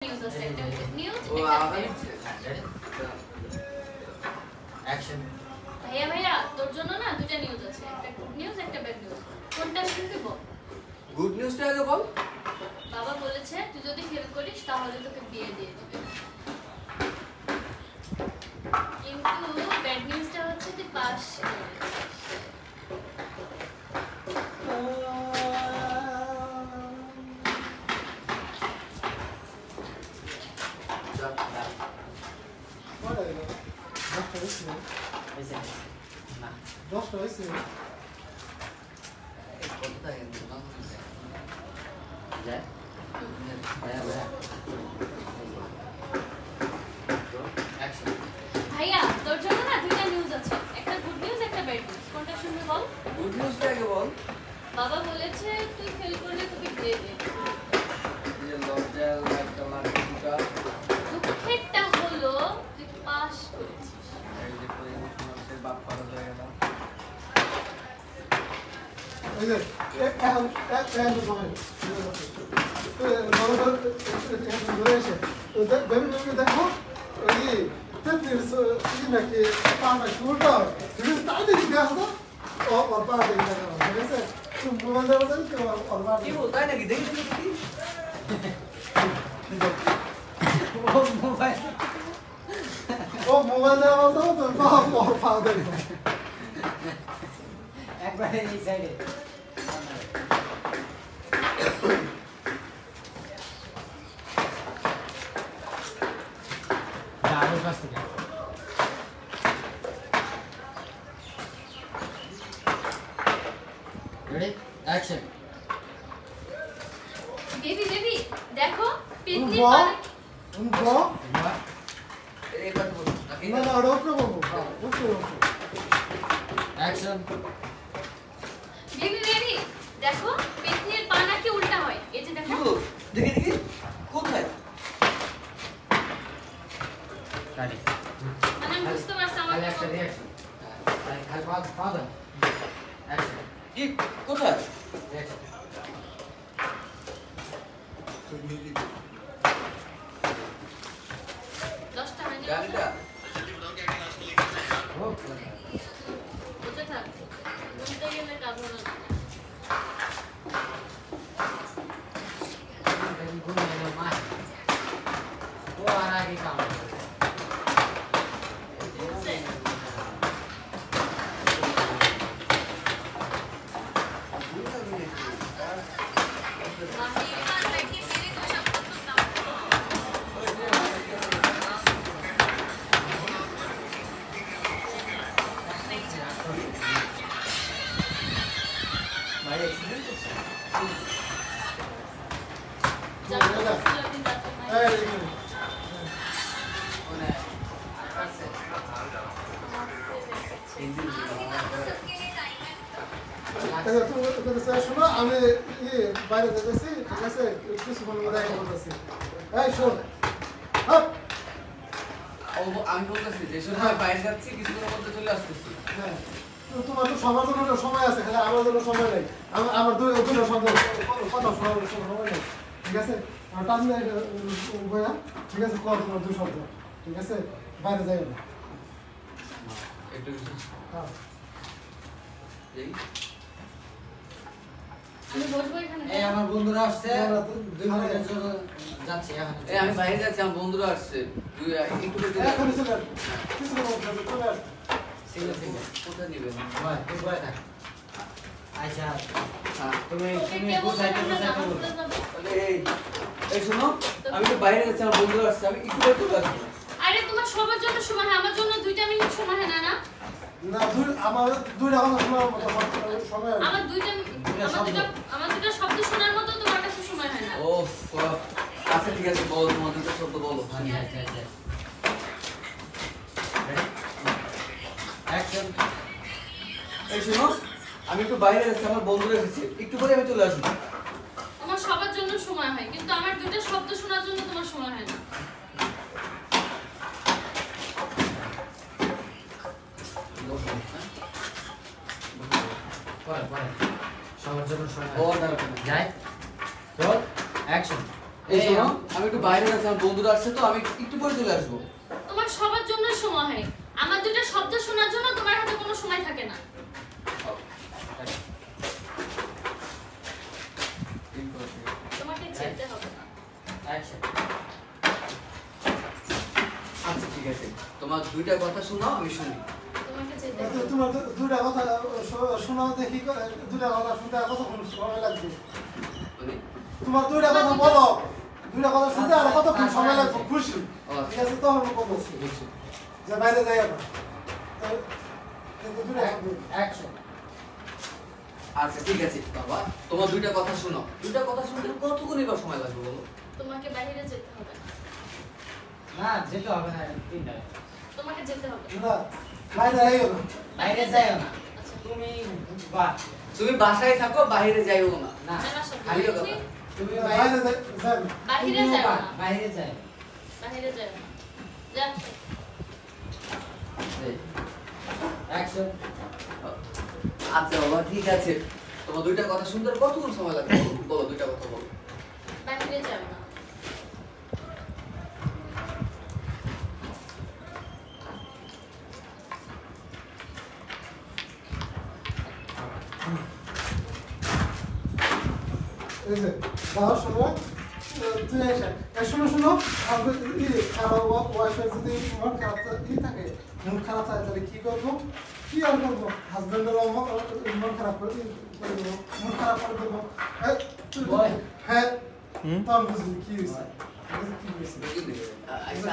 news আছে একটা news action ভাইয়া তোর জন্য না দুটো নিউজ আছে একটা গুড নিউজ একটা ব্যাড নিউজ কোনটা শুনবি বল গুড নিউজটা আগে বল বাবা বলেছে তুই যদি ফেল করিস তাহলে তোকে বিয়ে দিয়ে দিবে কিন্তু ব্যাড নিউজটা হচ্ছে তুই পাস ভাইয়া তোর জন্য না দুইটা নিউজ আছে একটা গুড নিউজ একটা ব্যাড নিউজ কোনটা শুনবি বল গুড নিউজটা আগে বল বাবা বলেছে তুই ফেল করলে তোকে বিয়ে দিয়ে দিবে যে লজ্জা একটা মার্কেটটা দুঃখেরটা হলো তুই পাস করেছিস এই যে পরিমাণে বাপ পার হয়ে গেল এই যে এখন তো সময় ধরে এসে দেখো ওই নাকি পাটা শুরুটা তাই দেখি দেখো তো ওর পা দেখি দেখো ঠিক আছে মোবাইল দেওয়া ওর পা কি বল তাই নাকি দেখি দেখি ও মোবাইল দেওয়া তো ওর পা দেখি একবারে এই সাইডে আরো কাছ থেকে রেডি অ্যাকশন বেবি দেখো পেতনি বাহ। পারে এইবার বল না না ওটা বলবো ওকে অ্যাকশন বেবি দেখো পেতনির পা নাকি উল্টা হয় এই যে কি দেখো বল দেখি দেখি কোথায় কাটি মানে আমি বুঝতে পারছি আমার খালি একটা রিঅ্যাকশন খালি পা দাও অ্যাকশন কি কোথায় রিঅ্যাকশন দশটা হয়নি গাড়িটা ও বলতে থাক বলতে গেলে কাবো না ও আর আগে কাম বুঝছে ভাই অ্যাক্সিডেন্ট হচ্ছে মানে আকাশে ইঞ্জিন শোনো আমি বাইরে যেতেছি ঠিক আছে কিছু মনে দেখা বলতেছি এই শোন আমি বলতেছি যে সময় বাইরে যাচ্ছি কিছুক্ষণের মধ্যে চলে আসতেছি হ্যাঁ তোমার তো সবার জন্য সময় আছে খালি আমার জন্য সময় নেই আমার দুটো শব্দ কথা শোনার সময় নেই ঠিক আছে টান বয়া ঠিক আছে কল তোমার দুই শব্দ ঠিক আছে বাইরে যাই না একটু হ্যাঁ এই আমি বসবো এখানে এই আমার বন্ধুরা আসছে দুই মিনিট যাচ্ছি এখন এই আমি বাইরে যাচ্ছি আমার বন্ধুরা আসছে তুই একটু বেঁচে এখন চলে কিছু চলে আস সিঙ্গেল সিঙ্গেল কোথায় নিবেন ভাই তুই বলে থাক আচ্ছা হ্যাঁ তুমি তোকে তুমি কে বলছে বুঝাইতে আমরা বুঝাইতে নামাজ বলো পড়তে যাবো? তাহলে এই শোনো আমি তো বাইরে যাচ্ছি আমার বন্ধুরা আসছে আমি একটু বেঁচে চলে আসবো আরে তোমার সবার জন্য সময় হয় আমার জন্য 2 মিনিট সময় হয় না না আমার দুইটা কথা শোনার মতো সময় আমার দুইটা শব্দ শোনার মতো তোমার কাছে সময় হয় না ও আচ্ছা ঠিক আছে বল তোমার দুটো শব্দ বলো আচ্ছা আচ্ছা আচ্ছা রেডি অ্যাকশন এই শোনো আমি একটু বাইরে যাচ্ছি আমার বন্ধুরা এসেছে একটু পরে আমি চলে আসবো আমার সবার জন্য সময় হয় কিন্তু আমার দুইটা শব্দ শোনার জন্য তোমার সময় হয় না পরে পরে সবার জন্য সময় ও দাঁড়াও যাই রোল অ্যাকশন এই শোনো, আমি একটু বাইরে আছি, আমার বন্ধুরা আসছে তো, আমি একটু পরে চলে আসবো। তোমার সবার জন্য সময় হয়, আমার দুইটা শব্দ শোনার জন্য তোমার হাতে কোনো সময় থাকে না। তোমাকে যেতে হবে না। অ্যাকশন। আচ্ছা ঠিক আছে, তোমার দুইটা কথা শোনাও, আমি শুনি। তোমাকে যেতে হবে। তোমার দুটা কথা শোনা দেখি, দুটা কথা শুনতে আর কতক্ষণ সময় লাগবে? মানে তোমার দুইটা কথা বলো, দুইটা কথা শুনতে আর কতক্ষণ সময় লাগবে? খুশি, ঠিক আছে, তখন বলবো বুঝছি। যে বাইরে যাই না। দুটা অ্যাকশন। আচ্ছা ঠিক আছে বাবা, তোমার দুইটা কথা শোনাও। দুইটা কথা শুনতে কতক্ষণ এবার সময় লাগবে বলো? তোমাকে বাইরে যেতে হবে না। না যেতে হবে না, তিনটা। তোমাকে যেতে হবে। না, বাইরে যাইও না। বাইরে যাইও না। আচ্ছা। তুমি বা তুমি বাসায় থাকো, বাইরে যাইও না। না জানা শব্দ। খালিও কথা। তুমি তুমি বাইরে যাই যাবে। বাহিরে যাও না। বাইরে যাই। বাহিরে যাও না। যাচ্ছো। অ্যাকশন। আচ্ছা বাবা ঠিক আছে, তোমার দুইটা কথা শুনতে আর কতক্ষণ সময় লাগবে বলো? দুইটা কথা বলো। বাহিরে যাও না। এই যে যাওয়ার সময় তুই এসে শোনো শোনো, আমার ওয়াইফের যদি মন খারাপ থাকে, মন খারাপ থাকে, তাহলে কি করবো? কি আর করবো? হাজবেন্ডের মন খারাপ করে দেবো, মন খারাপ করে দেবো। হ্যাঁ, তো আমি বুঝলি কি হয়েছে, কি হয়েছে। আচ্ছা